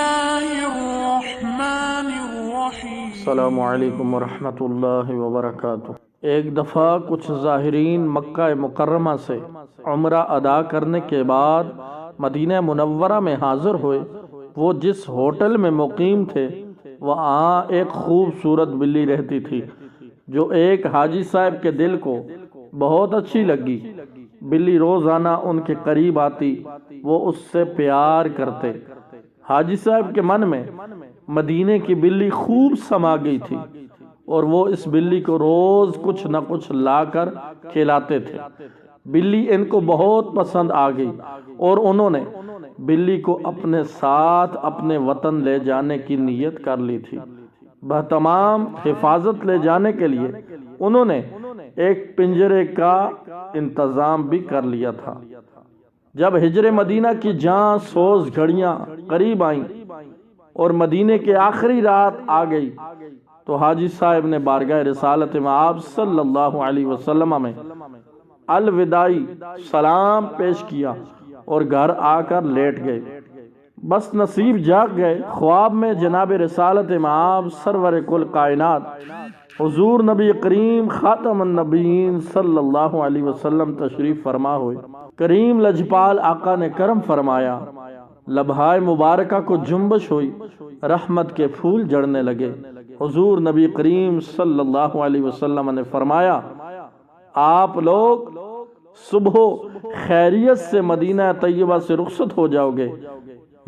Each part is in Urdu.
الله الرحمن الرحيم السلام علیکم ورحمۃ اللہ وبرکاتہ۔ ایک دفعہ کچھ ظاہرین مکہ مکرمہ سے عمرہ ادا کرنے کے بعد مدینہ منورہ میں حاضر ہوئے۔ وہ جس ہوٹل میں مقیم تھے وہاں ایک خوبصورت بلی رہتی تھی جو ایک حاجی صاحب کے دل کو بہت اچھی لگی۔ بلی روزانہ ان کے قریب آتی، وہ اس سے پیار کرتے۔ حاجی صاحب کے من میں مدینے کی بلی خوب سما گئی تھی اور وہ اس بلی کو روز کچھ نہ کچھ لا کر کھلاتے تھے۔ بلی ان کو بہت پسند آ گئی اور انہوں نے بلی کو اپنے ساتھ اپنے وطن لے جانے کی نیت کر لی تھی۔ بتمام حفاظت لے جانے کے لیے انہوں نے ایک پنجرے کا انتظام بھی کر لیا تھا۔ جب ہجر مدینہ کی جاں سوز گھڑیاں قریب آئیں اور مدینے کے آخری رات آ گئی تو حاجی صاحب نے بارگاہ رسالت مآب صلی اللہ علیہ وسلم میں الوداعی سلام پیش کیا اور گھر آ کر لیٹ گئے۔ بس نصیب جاگ گئے، خواب میں جناب رسالت مآب سرور کل کائنات حضور نبی کریم خاتم النبیین صلی اللہ علیہ وسلم تشریف فرما ہوئے۔ کریم لجپال آقا نے کرم فرمایا، لبہائے مبارکہ کو جنبش ہوئی، رحمت کے پھول جڑنے لگے۔ حضور نبی کریم صلی اللہ علیہ وسلم نے فرمایا، آپ لوگ صبح خیریت سے مدینہ طیبہ سے رخصت ہو جاؤ گے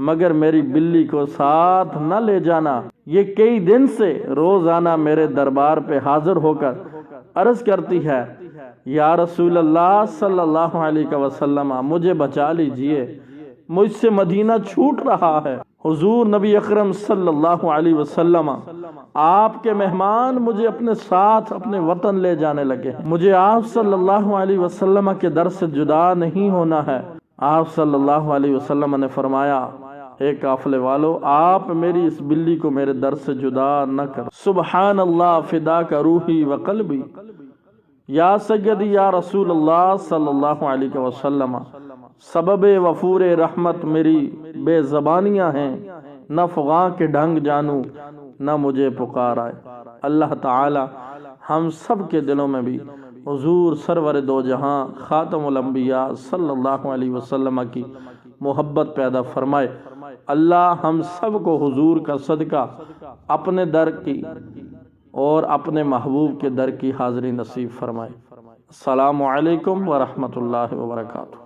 مگر میری بلی کو ساتھ نہ لے جانا۔ یہ کئی دن سے روزانہ میرے دربار پہ حاضر ہو کر عرض کرتی ہے، یا رسول اللہ صلی اللہ علیہ وسلم مجھے بچا لیجئے، مجھ سے مدینہ چھوٹ رہا ہے۔ حضور نبی اکرم صلی اللہ علیہ وسلم آپ کے مہمان مجھے اپنے ساتھ اپنے وطن لے جانے لگے ہیں، مجھے آپ صلی اللہ علیہ وسلم کے در سے جدا نہیں ہونا ہے۔ آپ صلی اللہ علیہ وسلم نے فرمایا، اے قافلے والو، آپ میری اس بلی کو میرے در سے جدا نہ کر۔ سبحان اللہ، فداک روحی و قلبی، یا سیدی یا رسول اللہ صلی اللہ علیہ وسلم، سبب وفور رحمت میری بے زبانیاں ہیں، نہ فغاں کے ڈھنگ جانوں نہ مجھے پکار آئے۔ اللہ تعالی ہم سب کے دلوں میں بھی حضور سرور دو جہاں خاتم الانبیاء صلی اللہ علیہ وسلم کی محبت پیدا فرمائے۔ اللہ ہم سب کو حضور کا صدقہ اپنے در کی اور اپنے محبوب کے در کی حاضری نصیب فرمائے۔ السلام علیکم ورحمۃ اللہ وبرکاتہ۔